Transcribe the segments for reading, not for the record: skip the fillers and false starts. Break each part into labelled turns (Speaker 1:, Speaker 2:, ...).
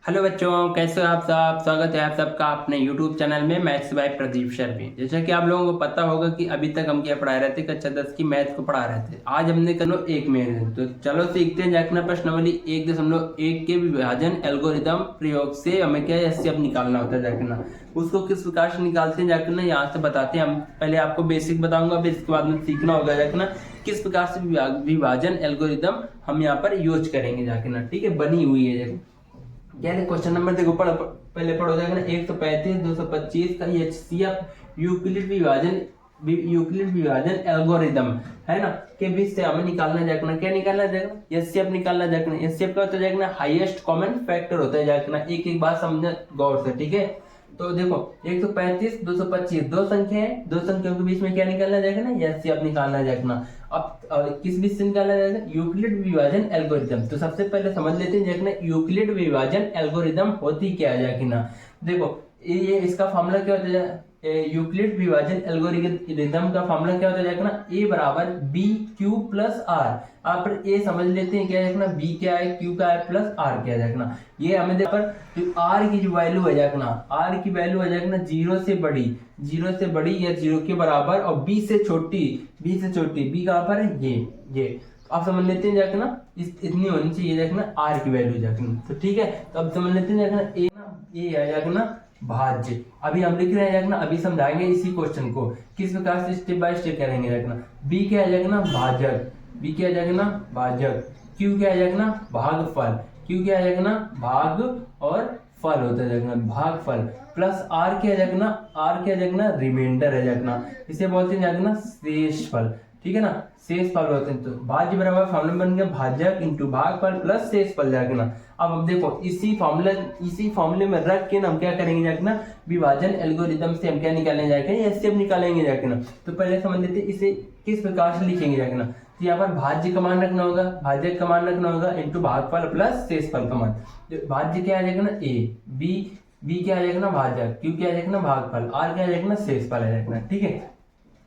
Speaker 1: Hello बच्चों, कैसे हो आप सब। स्वागत है आप सबका अपने YouTube चैनल में मैथ्स बाय प्रदीप शर में। जैसा कि आप लोगों को पता होगा कि अभी तक हम क्या पढ़ा रहे थे, कक्षा 10 की मैथ को पढ़ा रहे थे। आज हमने करना एक में, तो चलो सीखते हैं। जाकर प्रश्नावली 1.1 के विभाजन एल्गोरिदम प्रयोग से हमें क्या एचसीएफ निकालना होता है। जाकर उसको किस प्रकार से निकालते हैं जाकर यहाँ से बताते हैं। हम पहले आपको बेसिक बताऊंगा, फिर इसके बाद में सीखना होगा जाकर किस प्रकार से विभाजन एल्गोरिदम हम यहाँ पर यूज करेंगे जाकर। ठीक है, बनी हुई है। देखो क्या है क्वेश्चन नंबर, देखो पहले पढ़ो जाएगा ना। 135 225 का एचसीएफ यूक्लिड विभाजन एल्गोरिदम है ना के बीच से हमें निकालना जाएगा। क्या निकालना जाएगा? एचसीएफ निकालना जाएगा। एचसीएफ का होता जाएगा हाईएस्ट कॉमन फैक्टर होता है जाएगा। एक एक बात समझना गौर से, ठीक है। तो देखो 135 225 दो संख्या है, दो संख्याओं के बीच में क्या निकालना जाएगा ना? एचसीएफ निकालना जाएगा। अब किस बीच से निकाला जाएगा? यूक्लिड विभाजन एल्गोरिदम। तो सबसे पहले समझ लेते हैं जाके यूक्लिड विभाजन एल्गोरिदम होती क्या है जाके ना। देखो ये इसका फॉर्मूला क्या होता है? यूक्लिड विभाजन एल्गोरिदम का फॉर्मूला क्या होता है जाके ना? ए बराबर बी क्यू प्लस आर। आप ए समझ लेते हैं क्या है ना? बी क्या है, क्यू का है, प्लस आर क्या है जाके ना। ये हमें देखो जो आर की जो वैल्यू है जाके ना, आर की वैल्यू है जाके ना जीरो से बड़ी या जीरो के बराबर, और बी से छोटी, बी कहाँ पर है? ये आप समझ लेते हैं जाके ना इतनी होनी चाहिए जाके ना आर की वैल्यू जाके ना। तो ठीक है, तो अब समझ लेते हैं जाके ना ए है जाके ना भाज्य। अभी हम लिख रहे हैं जाके ना, अभी समझाएंगे इसी क्वेश्चन को किस प्रकार से स्टेप बाय स्टेप करेंगे जाके ना। बी क्या है जाके ना? भाजक। बी क्या है जाके ना? भाजक। क्यू क्या है जाके ना? भागफल। क्यू क्या है जाके ना? भाग और फल होता है जाके ना, भागफल। प्लस आर क्या है जाके ना? आर क्या है जाके ना? रिमाइंडर है जाके ना। इसे बोलते हैं जाके ना शेषफल। ठीक है ना, शेषफल होते हैं। तो भाज्य बराबर फॉर्मूला बन गया भाजक इंटू भागफल प्लस शेषफल जाके ना। अब देखो इसी फॉर्मूले में रख के ना हम क्या करेंगे जाके ना, विभाजन एल्गोरिदम से हम क्या निकालेंगे जाके? एचसीएफ निकालेंगे जाके ना। तो पहले समझ लेते इसे किस प्रकार से लिखेंगे जाके ना। तो यहाँ पर भाज्य का मान रखना होगा, भाजक का मान रखना होगा इंटू भागफल प्लस शेषफल का मान। तो भाज्य क्या आ जाएगा ना? ए। बी क्या आ जाएगा ना? भाजक। क्यू क्या आ जाएगा ना? भागफल। आर क्या आ जाएगा ना? शेषफल आ जाएगा। ठीक है,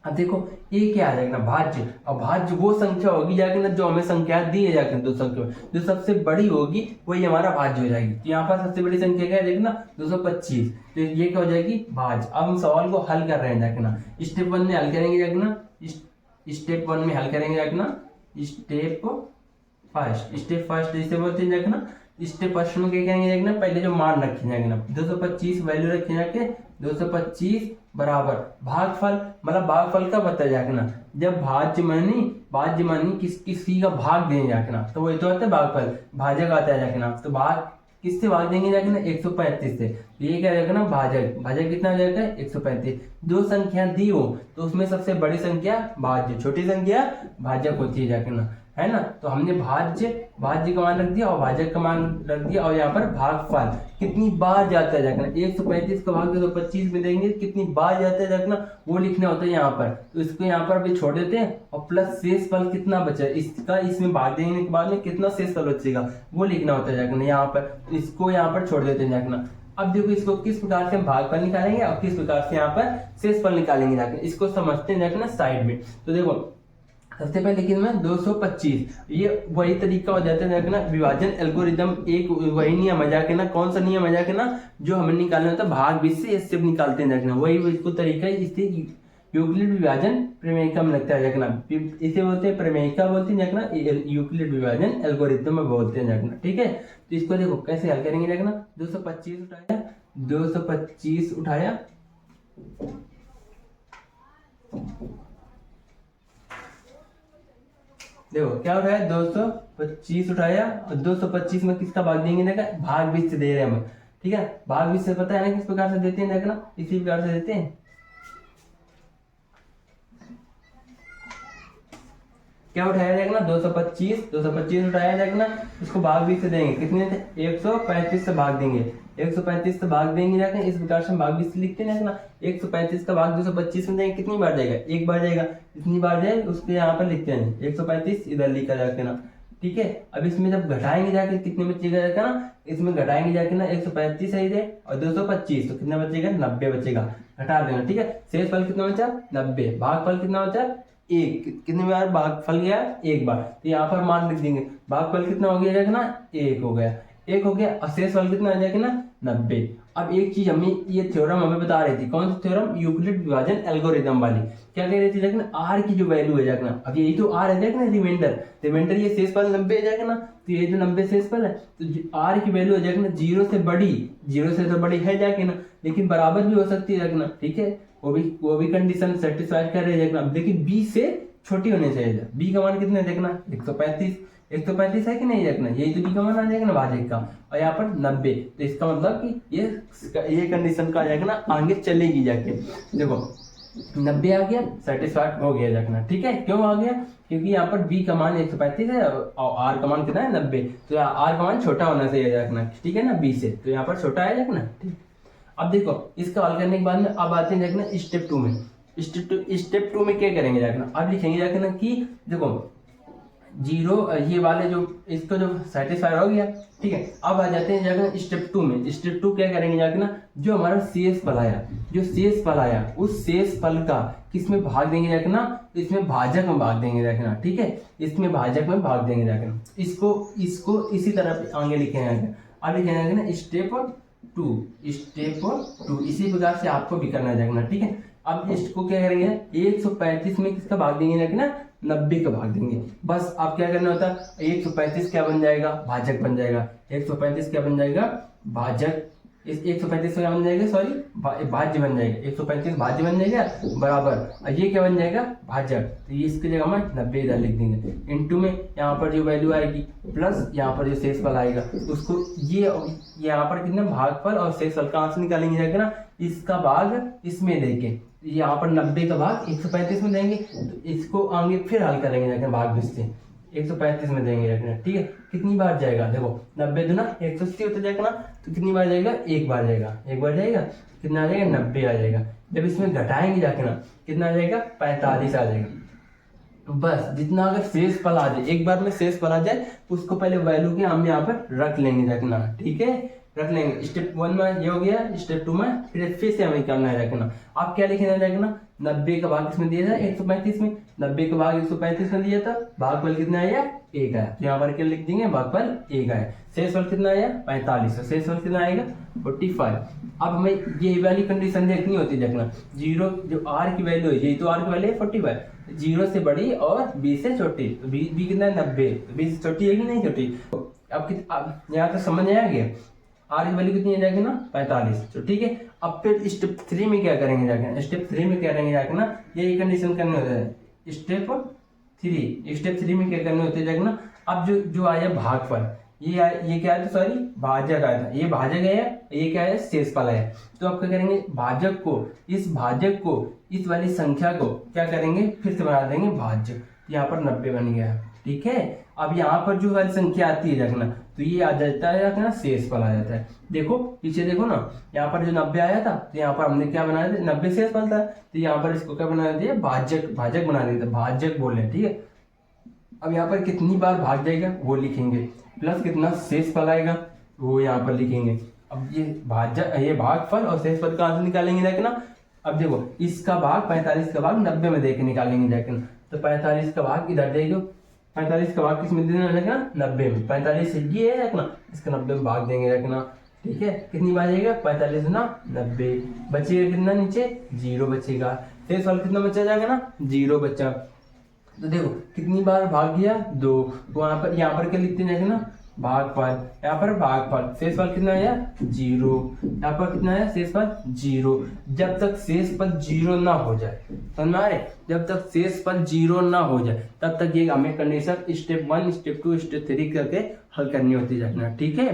Speaker 1: अब देखो ये क्या आ जाएगा ना? भाज्य। और भाज्य वो संख्या होगी जाके ना जो हमें संख्या दी है जाके दो संख्या में, जो सबसे बड़ी होगी वही हमारा भाज्य हो जाएगी। तो यहाँ पर सबसे बड़ी संख्या क्या है जाके ना? 225। तो ये क्या हो जाएगी? भाज्य। अब हम सवाल को हल कर रहे हैं जाके ना। स्टेप 1 में हल करेंगे जाके ना, स्टेप 1 में हल करेंगे जाके ना। स्टेप फर्स्ट जैसे बोलते हैं जाके ना। स्टेप फर्स्ट में क्या करेंगे जाके ना? पहले जो मान रखे जाएंगे ना 225 वैल्यू रखे जाके 225 बराबर भागफल। मतलब भागफल का बताया जाके ना, जब भाज्य मानी किसी का भाग दें जाके ना, तो वही तो आता है भागफल। भाजक आता है जाके ना, तो भाग किससे भाग देंगे जाके ना? 135 से। तो ये क्या जाएगा ना? भाजक कितना आ जाएगा? 135। दो संख्या दी हो तो उसमें सबसे बड़ी संख्या भाज्य, छोटी संख्या भाजक होती है जाके ना, है ना। तो हमने भाज्य का मान रख दिया और भाजक का मान रख दिया, और यहाँ पर भागफल कितनी बार जाता है जाकर 135 का भाग 225 में देंगे, कितनी बार जाता है जाकर वो लिखना होता है यहाँ पर। तो इसको यहाँ पर भी छोड़ देते हैं, और प्लस शेषफल कितना बचा इसका, इसमें भाग देने के बाद में कितना शेषफल बचेगा वो लिखना होता है जाकर यहाँ पर। इसको यहाँ पर छोड़ देते हैं जाकर। अब देखो इसको किस प्रकार से हम भागफल निकालेंगे और किस प्रकार से यहाँ पर शेषफल निकालेंगे जाकर, इसको समझते हैं जाकर साइड में। तो देखो सबसे पहले लिखिए मैं 225। ये वही तरीका हो जाता है ना विभाजन एल्गोरिदम, एक वही नियम है जाके ना। कौन सा नियम है जाके ना? जो हमें निकालना होता है भाग बीच से एचसीएफ निकालते हैं जाके ना, वही इसको तरीका है। इससे यूक्लिड विभाजन प्रमेयिका में लगता है जाके ना। इसे बोलते हैं प्रमेयिका, बोलते हैं जाके ना, यूक्लिड विभाजन एल्गोरिदम में बोलते हैं जाके ना। ठीक है, तो इसको देखो कैसे हल करेंगे जाके ना। 225 उठाया देखो क्या उठाया? 225 उठाया, और 225 में किसका भाग देंगे देखा? भाग बीच से दे रहे हैं हम। ठीक है, भाग बीच से पता है ना किस प्रकार से देते हैं देखना, इसी प्रकार से देते हैं। क्या उठाया जाएगा ना? 225 उठाया जाएगा ना, इसको भाग बीच से देंगे, कितने थे? 135 से भाग देंगे, 135 से भाग देंगे जाकर। इस प्रकार से हम भाग बीच से लिखते हैं ना। 135 का भाग 225 में देंगे, कितनी बार जाएगा? एक बार जाएगा। इतनी बार जाए उसके यहाँ पर लिखते हैं 135 इधर लिखा जाके ना। ठीक है, अब इसमें जब घटाएंगे जाके कितने बचेगा जाएगा ना? इसमें घटाएंगे जाके ना 135 है इधर और 225, तो कितना बचेगा? 90 बचेगा। घटा देना। ठीक है, शेषफल कितना बचा? 90। भागफल कितना बचा? एक। कितने बार भागफल गया? एक बार। तो यहाँ पर मान लिख देंगे, भागफल कितना हो गया जाएगा ना? एक हो गया। एक हो गया, और शेष वाला कितना आ जाएगा ना 90। अब एक चीज हमें ये थ्योरम हमें बता रही थी, कौन सी थ्योरम, यूक्लिड विभाजन एल्गोरिथम वाली। क्या कह रही थी देखना, आर की जो वैल्यू है देखना, अब यही तो आर है देखना, रिमाइंडर ये शेष फल 90 है देखना, तो ये तो 90 शेष फल है, तो आर की वैल्यू है देखना 0 से बड़ी, 0 से तो बड़ी है जाके ना, लेकिन बराबर भी हो सकती है देखना, ठीक है, वो भी कंडीशन सेटिस्फाई कर रही है देखना। लेकिन बी से छोटी होनी चाहिए। बी का मान कितना है देखना 135 है कि नहीं देखना, यही तो बी का मान आ जाएगा ना भाजक का, और यहाँ पर 90, तो इसका मतलब कि ये कंडीशन का आ जाएगा ना, आगे चलेगी जाके। देखो 90 आ गया, सेटिस्फाइड हो गया देखना, ठीक है। क्यों आ गया, क्योंकि यहाँ पर बी का मान 135 है और आर का मान कितना है 90, तो आर का मान छोटा होना चाहिए देखना, ठीक है ना, बी से, तो यहाँ पर छोटा है देखना, ठीक। अब देखो इसका हल करने के बाद में अब आते हैं देखना स्टेप 2 में। स्टेप 2 में क्या करेंगे देखना, अब लिखेंगे देखना कि देखो 0 ये वाले जो इसको जो सेटिस्फाई हो गया, ठीक है। अब आ जाते हैं जाकर स्टेप 2 में। स्टेप 2 क्या करेंगे जाकर ना, जो हमारा शेष फल आया उस शेष फल का किसमें भाग देंगे जाकर ना, इसमें भाजक में भाग देंगे देखना, ठीक है, इसमें भाजक में भाग देंगे देखना। इसको इसी तरह आगे लिखेंगे। अब लिखेंगे ना स्टेप 2 इसी प्रकार से आपको भी करना देखना, ठीक है। अब इसको क्या करेंगे 135 में किसका भाग देंगे देखना 90 का भाग देंगे। बस आप क्या करना होता है 135 क्या बन जाएगा, भाजक बन जाएगा। 135 क्या बन जाएगा, भाजक, इस 135 क्या बन जाएगा, सॉरी भाज्य बन जाएगा, 135 भाज्य बन जाएगा बराबर, और ये क्या बन जाएगा भाजक, तो ये इसकी जगह हम 90 इधर लिख देंगे। इनटू में यहाँ पर जो वैल्यू आएगी प्लस यहाँ पर जो शेष फल आएगा उसको ये यहाँ पर कितना भागफल और शेष फल कहाँ से निकालेंगे जाकर ना, इसका भाग इसमें देके यहाँ पर 90 का भाग 135 में देंगे, तो इसको आगे फिर हल करेंगे जाकर भाग से 135 में देंगे रखना, ठीक है। कितनी बार जाएगा देखो 90 दूना 180 होता जाएगा ना, तो कितनी बार जाएगा, एक बार जाएगा, कितना आ जाएगा 90 आ जाएगा। जब इसमें घटाएंगे जाके ना कितना आ जाएगा 45 आ जाएगा। बस जितना अगर शेष फल आ जाए, एक बार में शेष फल आ जाए उसको पहले वैल्यू के हम यहाँ पर रख लेंगे रखना, ठीक है, रख लेंगे। स्टेप 1 में ये हो गया, स्टेप 2 में फिर से हमें करना है रखना। आप क्या लिखना है रखना, 90 का भाग किसमें दिया था 135 में, 90 का भाग 135 में दिया था, भागफल कितना आया 1 आया, तो यहाँ पर क्या लिख देंगे भागफल 1 आया। शेष फल कितना आया 45, शेष फल कितना आएगा 45। अब हमें ये वाली कंडीशन देखनी होती है देखना, 0 जो आर की वैल्यू है, यही तो आर की वैल्यू है 45, 0 से बड़ी और बी से छोटी, तो बी कितना है 90, तो बी से छोटी है कि नहीं छोटी। अब यहाँ तो समझ आ गया, आर की वैल्यू कितनी आ जाएगी ना 45, तो ठीक है। अब फिर स्टेप 3 में क्या करेंगे जाकर, स्टेप 3 में क्या करेंगे जाकर ना, यही कंडीशन करने होता है। स्टेप 3 में क्या करने होते जाकर ना, अब जो आया भागफल, ये क्या है, सॉरी भाजक आया था, ये भाजक आया, ये क्या है शेषफल आया, तो आप क्या करेंगे इस भाजक को इस वाली संख्या को क्या करेंगे फिर से बना देंगे भाजक, यहाँ पर 90 बन गया, ठीक है। अब यहाँ पर जो वाली संख्या आती है रखना, तो ये आ जाता है रखना शेषफल आ जाता है। देखो पीछे देखो ना, यहाँ पर जो 90 आया था तो यहाँ पर हमने क्या बनाया था 90 शेषफल था, तो यहाँ पर इसको क्या बना दिया भाजक बना दिया था, भाजक बोले, ठीक है। अब यहाँ पर कितनी बार भाग जाएगा वो लिखेंगे, प्लस कितना शेषफल आएगा वो यहाँ पर लिखेंगे। अब ये भागफल और शेषफल कहाँ से निकालेंगे देखना, अब देखो इसका भाग 45 का भाग 90 में देके निकालेंगे देखना, तो 45 का भाग इधर दे दो, 45 का भाग किसमें देना रखना 90 में, 45 ये है रखना, इसका 90 में भाग देंगे रखना, ठीक है। कितनी बार जाएगा 45 ना 90, बचेगा कितना नीचे 0 बचेगा, शेषफल कितना बचा जाएगा ना 0 बचा। तो देखो कितनी बार भाग गया 2, तो यहाँ पर क्या लिखते हैं ना भागफल, यहाँ पर भागफल, शेषफल कितना आया 0, यहाँ पर कितना आया शेषफल 0। जब तक शेषफल 0 ना हो जाए, समझ में आ रहे, जब तक शेषफल 0 ना हो जाए तब तक ये हमें कंडीशन स्टेप 1 स्टेप 2 स्टेप 3 करके हल करनी होती है, ठीक है।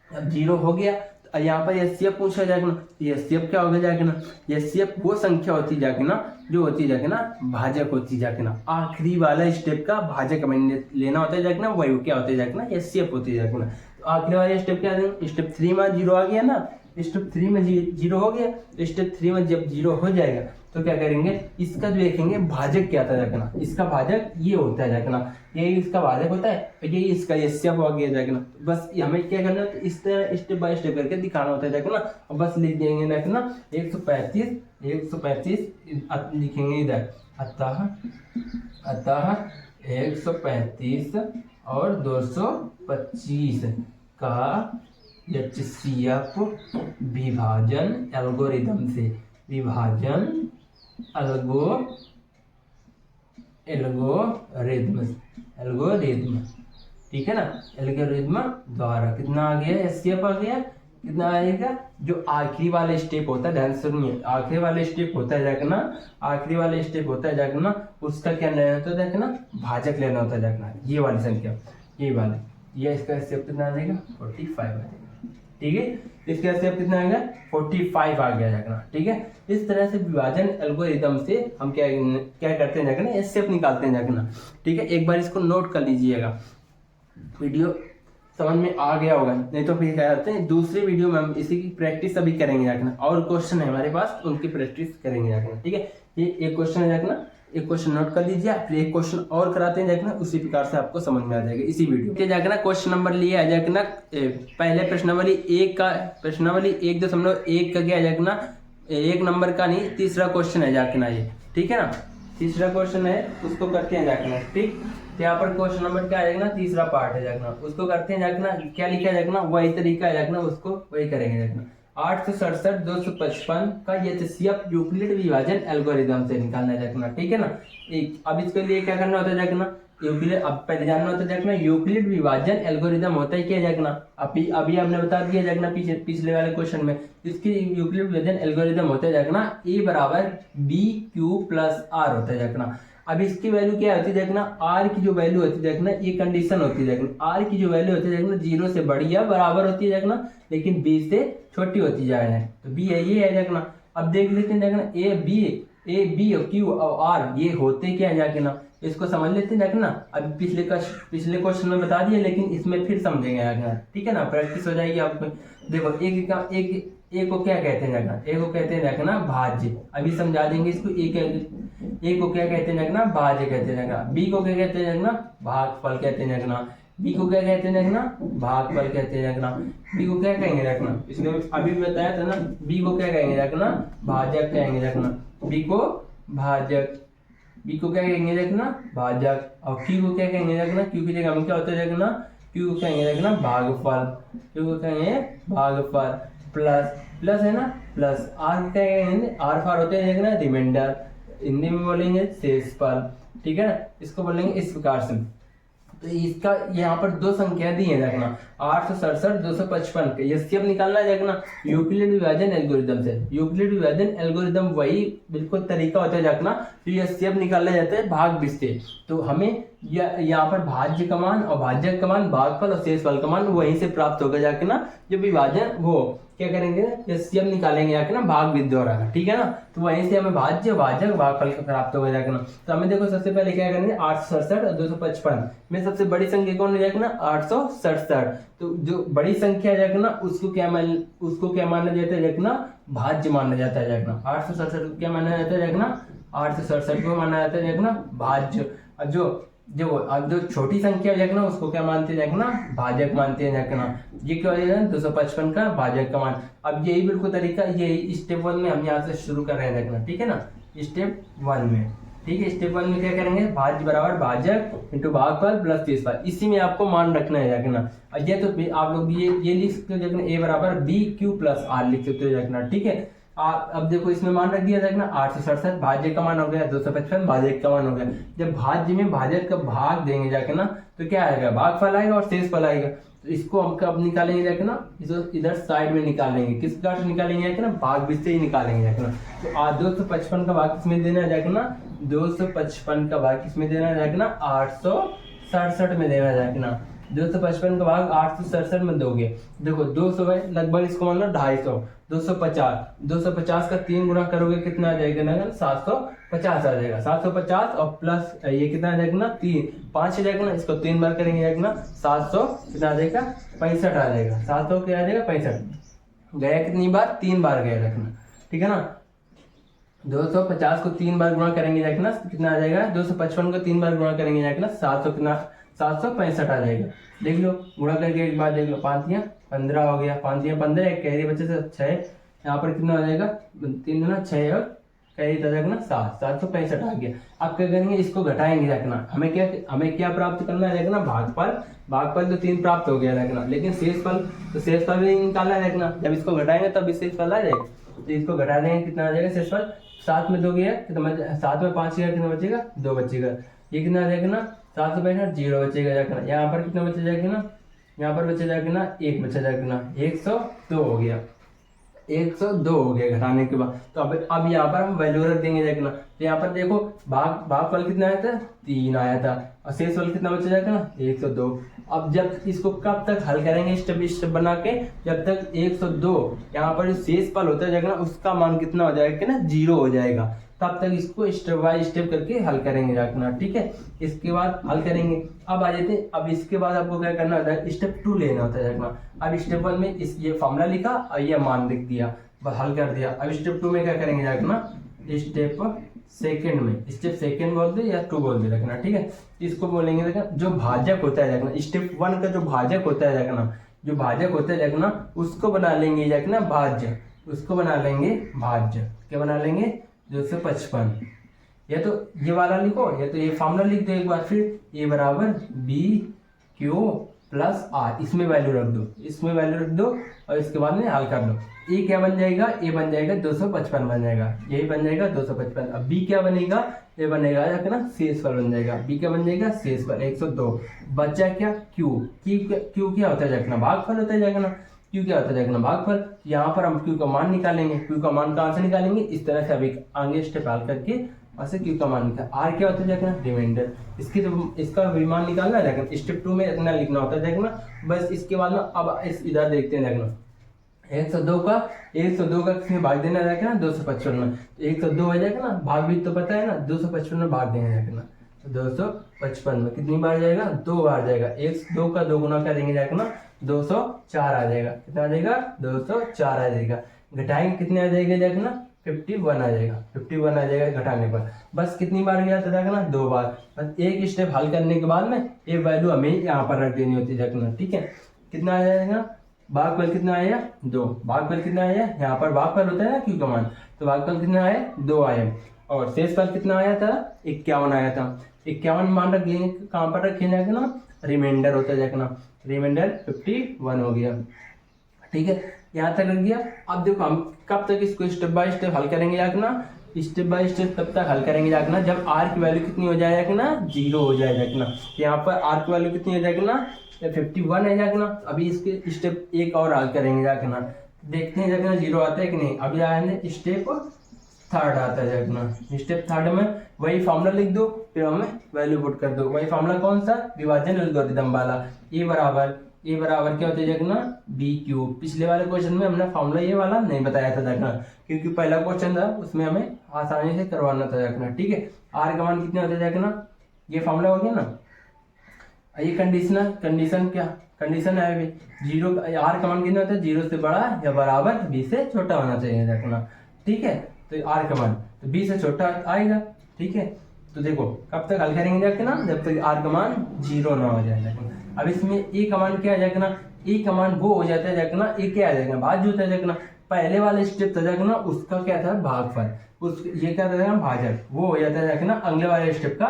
Speaker 1: अब 0 हो गया, यहाँ पर एचसीएफ पूछा जाएगा ना, एचसीएफ क्या होगा जाएगा ना, एचसीएफ वो संख्या होती जाके ना जो होती जाके ना भाजक होती जाके ना, आखिरी वाला स्टेप का भाजक हमें लेना होता है जाके ना, वही क्या होता है जाके ना एचसीएफ होती जाके ना। तो आखिरी वाला स्टेप क्या देंगे, स्टेप 3 में 0 आ गया ना, स्टेप 3 में 0 हो गया, तो स्टेप 3 में जब 0 हो जाएगा तो क्या करेंगे, इसका जो देखेंगे भाजक क्या था जाके ना, इसका भाजक ये होता है जाके ना, ये इसका भाजक होता है, ये इसका एचसीएफ हो गया जाके ना। बस हमें क्या करना है, तो इस तरह स्टेप बाय स्टेप करके दिखाना होता है जाके ना, और बस लिख देंगे जाके ना 135 लिखेंगे इधर, अतः 135 और 225 का HCF विभाजन एल्गोरिदम से, विभाजन एल्गोरिदम, ठीक है ना, एल्गोरिदम द्वारा। कितना आ गया, HCF आ गया, कितना आएगा, जो आखिरी वाला स्टेप होता है, ध्यान से सुनिए, आखिरी वाला स्टेप होता है देखना, आखिरी वाला स्टेप होता है देखना, उसका क्या लेना होता है देखना, भाजक लेना होता है देखना, ये वाली संख्या, ये वाली, ये इसका HCF कितना आ जाएगा, 45 आ जाएगा, ठीक है, इसका HCF कितना आएगा, 45 आ गया देखना, ठीक है। इस तरह से विभाजन एल्गोरिदम से हम क्या करते हैं देखना, HCF निकालते हैं देखना, ठीक है। एक बार इसको नोट कर लीजिएगा, वीडियो समझ में आ गया होगा, नहीं तो फिर क्या करते हैं दूसरी वीडियो में हम इसी की प्रैक्टिस अभी करेंगे देखना, और क्वेश्चन है हमारे पास, उनकी प्रैक्टिस करेंगे देखना, ठीक है। ये एक क्वेश्चन है देखना, एक क्वेश्चन नोट कर लीजिए, फिर एक क्वेश्चन और कराते हैं देखना, उसी प्रकार से आपको समझ में आ जाएगा इसी वीडियो के देखना। क्वेश्चन नंबर लिया है देखना, पहले प्रश्नावली 1 का, प्रश्नावली 1.1 का क्या है देखना, 1 नंबर का नहीं, तीसरा क्वेश्चन है देखना ये, ठीक है ना, तीसरा क्वेश्चन है, उसको करते हैं देखना, ठीक। तो यहाँ पर क्वेश्चन नंबर क्या आएगा ना, तीसरा पार्ट है देखना, उसको करते हैं देखना, क्या लिखा है देखना, वही तरीका है देखना, उसको वही करेंगे देखना। 867 255 का HCF यूक्लिड विभाजन एल्गोरिदम से निकालना है देखना, ठीक है ना। अब इसके लिए क्या करना होता है देखना, यूक्लिड, अब पहले जानना होता है देखना, यूक्लिड विभाजन एल्गोरिदम होता है क्या देखना, अभी हमने बता दिया देखना पिछले वाले क्वेश्चन में, इसकी यूक्लिड विभाजन एल्गोरिदम होता है देखना, A बराबर BQ प्लस R होता है देखना। अब इसकी वैल्यू क्या होती है देखना, R की जो वैल्यू होती है देखना, ये कंडीशन होती है देखना, R की जो वैल्यू होती है देखना 0 से बड़ी या बराबर होती है देखना, लेकिन B से छोटी होती जाए, तो B है, ये है देखना। अब देख लेते हैं देखना, A B और Q और R ये होते क्या है देखना, इसको समझ लेते हैं देखना। अब पिछले क्वेश्चन में बता दिया, लेकिन इसमें फिर समझेंगे देखना, ठीक है ना, प्रैक्टिस हो जाएगी आपको। देखो एक को क्या कहते हैं देखना, एक को कहते हैं देखना भाज्य, अभी समझा देंगे इसको। एक को क्या कहते हैं देखना, भाज्य कहते हैं देखना। बी को क्या कहते हैं देखना, भागफल कहते हैं देखना। बी को क्या कहते हैं देखना, भागफल कहते हैं देखना। बी को क्या कहेंगे देखना, इसमें अभी बताया था ना, बी को क्या कहेंगे देखना, भाजक कहेंगे देखना। बी को भाजक, बी को क्या कहेंगे देखना, भाजक। और क्यू को क्या कहेंगे देखना, क्यू की जगह हम क्या होता है देखना, क्यू को कहेंगे देखना भागफल, क्यू को कहेंगे भागफल। प्लस है ना, प्लस। आर क्या कहेंगे, आर फार होते हैं देखना रिमाइंडर, हिंदी में बोलेंगे शेषफल, ठीक है ना, इसको बोलेंगे इस प्रकार से। तो इसका यहाँ पर दो संख्या दी है देखना, 867 255 HCF निकालना है देखना यूक्लिड विभाजन एल्गोरिदम से। यूक्लिड विभाजन एल्गोरिदम वही बिल्कुल तरीका होता है देखना, तो HCF निकाला जाता है भाग विस से। तो हमें यहाँ पर भाज्य का मान और भाजक का मान, भागफल और शेषफल का मान वहीं से प्राप्त होगा जाके ना, जो विभाजन वो क्या करेंगे, HCF निकालेंगे जाके ना भाग विधि द्वारा, ठीक है ना। तो वहीं से हमें भाज्य भाजक भागफल का प्राप्त होगा जाके ना। तो हमें देखो सबसे पहले क्या करेंगे, 867 और 255 में सबसे बड़ी संख्या कौन है जाके ना, 867। तो जो बड़ी संख्या है जाके ना, उसको क्या माना जाता है जाके ना, भाज्य माना जाता है जाके ना। 867 को क्या माना जाता है जाके ना, 867 को माना जाता है जाके ना भाज्य। अब जो छोटी संख्या है ना, उसको क्या मानते हैं देखना, भाजक मानते हैं देखना। ये क्या हो जाएगा, 255 का भाजक का मान। अब यही बिल्कुल तरीका, यही स्टेप 1 में हम यहाँ से शुरू कर रहे हैं देखना, ठीक है ना, स्टेप 1 में, ठीक है। स्टेप 1 में क्या करेंगे, भाज्य बराबर भाजक इंटू भागफल प्लस शेषफल, इसी में आपको मान रखना है देखना। ये तो आप लोग ये लिख सकते हो देखना, A बराबर BQ प्लस R लिख सकते हो देखना, ठीक है। अब देखो इसमें मान रख दिया देखना, 867 भाज्य का मान हो गया, 255 भाजक का मान हो गया। जब भाज्य में भाजक का भाग देंगे जाके ना, तो क्या आएगा, भागफल आएगा और शेषफल आएगा। तो इसको हम कब निकालेंगे जाके ना, इधर साइड में निकालेंगे, किस प्रकार से निकालेंगे जाके ना, भाग विधि से ही निकालेंगे जाके ना। तो 255 का भाग किसमें देना है जाके ना, 255 का भाग किसमें देना है जाके ना, 867 में देना है जाके ना। 255 का भाग 867 में दोगे, देखो 200 है लगभग, इसको मान लो 250, 250 का 3 गुना करोगे कितना आ जाएगा ना, 750 आ जाएगा। 750 और प्लस ये कितना आ जाएगा ना, 5 आ जाएगा ना, इसको 3 बार करेंगे जाएगा ना, 700 कितना आ जाएगा, 65 आ जाएगा। 700 क्या आ जाएगा, 65 गया कितनी बार, 3 बार गया रखना, ठीक है ना। 250 को 3 बार गुणा करेंगे जाके ना, कितना आ जाएगा, 255 को 3 बार गुणा करेंगे जाके ना, 765 आ जाएगा। देख लो गुणा करके एक बार देख लो, 5 या 15 हो गया, 5 या 15, एक कैरी बचे से 6, यहाँ पर कितना हो जाएगा, 3 गुना 6 और कहीं था देखना 765 आ गया। अब क्या करेंगे, इसको घटाएंगे देखना, हमें क्या प्राप्त करना है देखना, भागफल तो 3 प्राप्त हो गया देखना, लेकिन शेषफल भी निकालना है देखना। जब इसको घटाएंगे तब शेषफल आ जाएगा, तो इसको घटा देंगे, कितना आ जाएगा शेषफल, 7 में 2 गया कितना, 7 में 5 गया कितना बचेगा, 2 बचेगा। ये कितना आ जाएगा ना, 765 0 बचेगा देखना। यहाँ पर कितना बचा जाएगा ना, यहाँ पर बचा जाएगा ना 1 बचा जाएगा ना, 102 हो गया, 102 हो गया घटाने के बाद। तो अब यहाँ पर हम वैल्यू रख देंगे देखना। तो यहाँ पर देखो भागफल कितना आया था, 3 आया था, और शेषफल कितना बचा जाएगा ना, 102। अब जब इसको कब तक हल करेंगे स्टेप बना के, जब तक 102 यहाँ पर जो शेषफल होता जाएगा ना उसका मान कितना हो जाएगा ना, 0 हो जाएगा, तब तक इसको स्टेप बाय स्टेप करके हल करेंगे रखना, ठीक है। इसके बाद हल करेंगे। अब आ जाते हैं, अब इसके बाद आपको क्या करना होता है, स्टेप 2 लेना होता है रखना। अब स्टेप 1 में ये फॉर्मूला लिखा और ये मान लिख दिया, हल कर दिया। अब स्टेप 2 में क्या करेंगे रखना, स्टेप सेकंड बोल दे या 2 बोल दे रखना, ठीक है। इसको बोलेंगे देखना, जो भाजक होता है रखना, स्टेप 1 का जो भाजक होता है रखना, जो भाजक होता है रखना, उसको बना लेंगे रखना भाज्य, उसको बना लेंगे भाज्य। क्या बना लेंगे, 255। या तो ये वाला लिखो या तो ये फॉर्मूला लिख दो एक बार, फिर ए बराबर बी क्यू प्लस आर, इसमें वैल्यू रख दो, और इसके बाद में हल कर दो। ए क्या बन जाएगा, ए बन जाएगा 255 बन जाएगा, यही बन जाएगा 255। अब बी क्या बनेगा, ए बनेगा ना शेषफल बन जाएगा, बी क्या बन जाएगा, शेषफल 102। बचा क्या, क्यू क्या होता है रखना, भागफल होता है जाएगा। क्यू क्या होता है देखना, भागफल। यहाँ पर हम क्यू का मान निकालेंगे, क्यू का मान कहाँ से निकालेंगे, इस तरह से अभी आगे स्टेप हल करके ऐसे क्यू का मान निकाल। आर क्या होता है देखना, रिमाइंडर, इसका मान निकालना है देखना। स्टेप 2 में इतना लिखना होता है देखना, बस। इसके बाद ना अब इधर देखते हैं देखना, 102 का किसमें भाग देना है देखना, 255 में। 102 हो जाएगा ना, भाग भी तो पता है ना, 255 में भाग देना देखना, 255 में कितनी बार जाएगा, 2 बार जाएगा। 102 का 2 गुना करेंगे देखना, 204 आ जाएगा। कितना आ जाएगा, 204 आ जाएगा। घटाएंगे कितने आ जाएगा देखना, 51 आ जाएगा, 51 आ जाएगा घटाने पर। बस कितनी बार गया था देखना, 2 बार। बस एक स्टेप हल करने के बाद में ये वैल्यू हमें यहाँ पर रख देनी होती है देखना, ठीक है। कितना आ जाएगा, भागफल कितना आया, 2। भागफल कितना आया, यहाँ पर भागफल होता है ना क्यू का मान, तो भागफल कितना आया, 2 आया। और शेषफल कितना आया था, 51 आया था। 51 मान रख देंगे, कहाँ पर रखे जाएगा ना, रिमाइंडर होता है देखना, रिमाइंडर 51 हो गया, ठीक है। यहाँ तक रख दिया। अब देखो हम कब तक इसको स्टेप बाय स्टेप हल करेंगे जाकना, स्टेप बाय स्टेप तब तक हल करेंगे जाकना जब आर की वैल्यू कितनी हो जाएगा ना, 0 हो जाएगा। यहाँ पर आर की वैल्यू कितनी हो जाएगी ना, 51 है जाकना। अभी इसके स्टेप एक और हल करेंगे जाकना, देखते हैं जाकना 0 आता है कि नहीं। अभी आए स्टेप 3 आता है जाकना। स्टेप 3 में वही फॉर्मूला लिख दो, फिर हमें वैल्यू पुट कर दो। वही फॉर्मूला कौन सा, विभाजन एल्गोरिथम वाला। ए बराबर क्या होता है देखना, बी क्यूब। पिछले वाले क्वेश्चन में हमने फॉर्मूला ये वाला नहीं बताया था देखना, क्योंकि पहला क्वेश्चन था उसमें हमें आसानी से करवाना था देखना, ठीक है। आर का मान कितने होते हैं देखना, ये फॉर्मूला हो गया ना। ये कंडीशन है अभी 0, आर का मान कितना होता है, 0 से बड़ा या बराबर बी से छोटा होना चाहिए देखना, ठीक है। तो आर का मान तो बी से छोटा आएगा, ठीक है। तो देखो कब तक हल करेंगे देखना, जब तक आर का मान 0 ना हो जाए देखना। अब इसमें ए का मान क्या आ जाएगा ना, ए का मान वो हो जाता है देखना, ए क्या आ जाएगा, भाज्य होता है देखना। पहले वाले स्टेप था देखना, उसका क्या था, भागफल, उस ये क्या था भाजक, वो हो जाता है देखना अगले वाले स्टेप का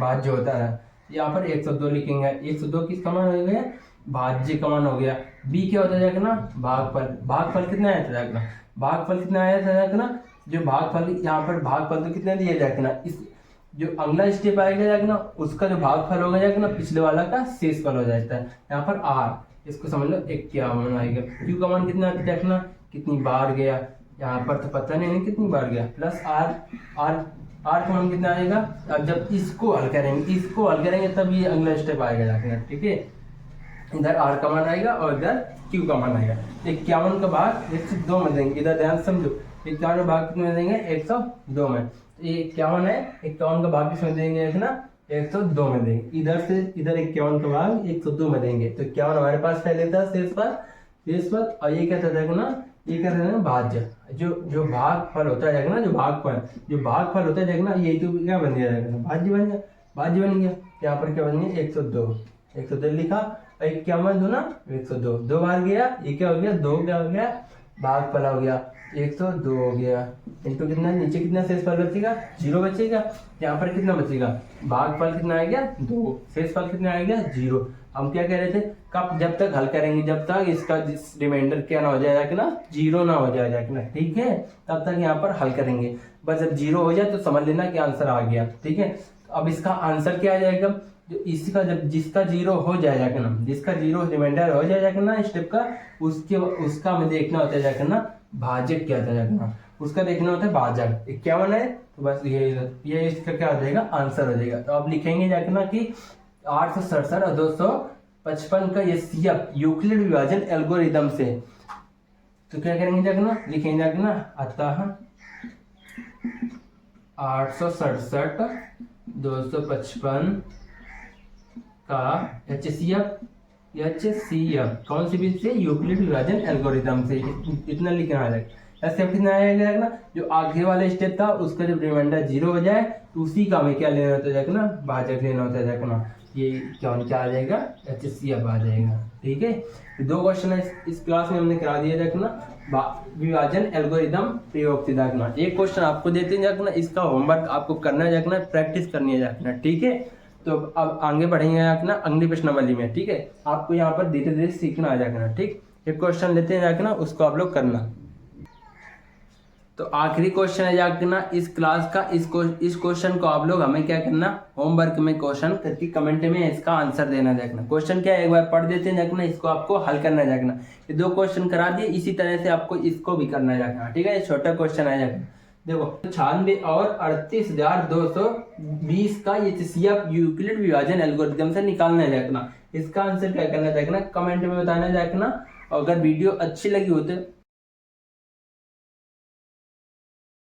Speaker 1: भाज्य होता है। यहाँ पर 102 लिखेंगे, 102 किसका मान हो गया, भाज्य का मान हो गया। बी क्या होता है देखना, भागफल कितना आया था देखना, भागफल कितना आया था देखना, जो भागफल यहाँ पर भागफल तो कितना दिया देखना, इस जो अगला स्टेप आएगा जाएगा ना उसका जो भागफल होगा जाएगा ना पिछले वाला का शेषफल हो जाता है। यहाँ पर आर, इसको समझ लो 51 आएगा। क्यू का मान कितना देखना, कितनी बार गया, यहाँ पर तो पता नहीं कितनी बार गया, प्लस आर का मान कितना आएगा। अब जब इसको हल करेंगे तब ये अगला स्टेप आएगा जाएगा, ठीक है। इधर आर का मान आएगा और इधर क्यू का मान आएगा। 51 का भाग 102 में देंगे, इधर ध्यान समझो। 51 का भाग कितने में देंगे, 102 में। ये 51 है, 51 का भाग किसमें देंगे देखना, 102 में देंगे। इधर से इधर 51 का भाग 102 में देंगे, तो 51 हमारे पास पहले था शेषफल, और ये क्या था देखना, ये क्या था भाज्य। जो भागफल होता है देखना, जो भागफल होता है देखना, यही तो क्या बन गया देखना, भाज्य बन गया। यहाँ पर क्या बन गया, 102 लिखा, 51 दो ना 102, 2 बार गया, ये क्या हो गया, 2 क्या हो गया, भागफल हो गया 102 हो गया, इनटू कितना, नीचे कितना शेषफल बचेगा, 0 बचेगा। यहाँ पर कितना बचेगा, भागफल कितना आ गया 2, शेषफल कितना आ गया 0। हम क्या कह रहे थे, कब, जब तक हल करेंगे, जब तक इसका रिमाइंडर क्या ना हो जाएगा कि ना 0 ना हो जाएगा कि ना, ठीक है, तब तक यहाँ पर हल करेंगे। बस जब 0 हो जाए तो समझ लेना कि आंसर आ गया, ठीक है। अब इसका आंसर क्या आ जाएगा, जो इसका, जब जिसका 0 हो जाएगा कि ना, जिसका 0 रिमाइंडर हो जाएगा ना स्टेप का, उसका हमें देखना होता है जाकर ना भाजक क्या था जाकर ना, उसका देखना होता है भाजक 51 है, तो बस ये इसका क्या हो जाएगा, आंसर हो जाएगा। तो अब लिखेंगे जाकर ना कि 867 और 255 का एचसीएफ यूक्लिड विभाजन एल्गोरिदम से, तो क्या करेंगे जाकर ना, लिखेंगे जाकर ना, अतः 867 255 का एचसीएफ कौन सी विधि से, यूक्लिड विभाजन एल्गोरिदम से, इतना लिखना है। एचसीएफ कितना आएगा ना, जो आगे वाला स्टेप था उसका जब रिमाइंडर 0 हो जाए तो उसी का हमें क्या लेना होता है ना, भाजक लेना होता है ना, ये क्या आ जाएगा, एचसीएफ आ जाएगा, ठीक है। तो 2 क्वेश्चन है इस क्लास में हमने करा दिया देखना, विभाजन एल्गोरिदम प्रयोग से देखना। एक क्वेश्चन आपको देते हैं जाकर, इसका होमवर्क आपको करना है जाकर, प्रैक्टिस करनी है जाकर, ठीक है। तो अब आगे बढ़ेंगे जाकर अगली प्रश्नावली में, ठीक है। आपको यहाँ पर धीरे धीरे सीखना आ जाकर, ठीक। एक क्वेश्चन लेते हैं जाकर, उसको आप लोग करना। तो आखिरी क्वेश्चन है जाकर इस क्लास का, इस क्वेश्चन को आप लोग हमें क्या करना, होमवर्क में क्वेश्चन करके कमेंट में इसका आंसर देना जाकर। क्वेश्चन क्या है, एक बार पढ़ देते हैं जाकर, इसको आपको हल करना जाकर। ये 2 क्वेश्चन करा दिए, इसी तरह से आपको इसको भी करना जाकर, ठीक है। ये छोटा क्वेश्चन है जाकर, देखो 96 और 38,220 का एचसीएफ यूक्लिड विभाजन एल्गोरिदम से निकालना है जाकर। इसका आंसर क्या करना है जाकर, कमेंट में बताना है जाकर। अगर वीडियो अच्छी लगी हो तो